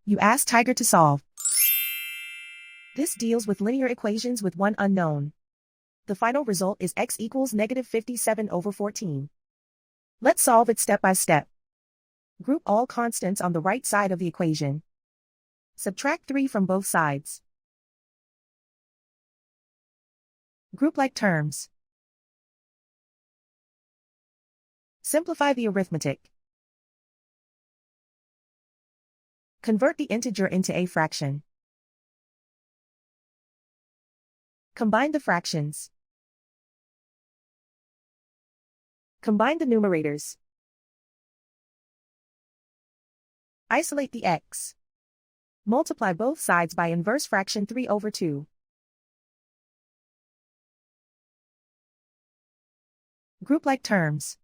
You ask Tiger to solve. This deals with linear equations with one unknown. The final result is x equals negative 57 over 14. Let's solve it step by step. Group all constants on the right side of the equation. Subtract 3 from both sides. Group like terms. Simplify the arithmetic. Convert the integer into a fraction. Combine the fractions. Combine the numerators. Isolate the x. Multiply both sides by inverse fraction 3 over 2. Group like terms.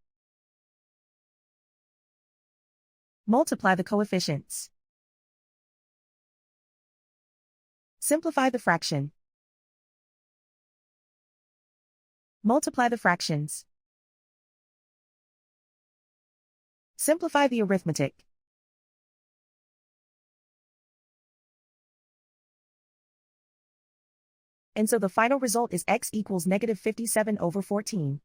Multiply the coefficients. Simplify the fraction. Multiply the fractions. Simplify the arithmetic. And so the final result is x equals negative 57 over 14.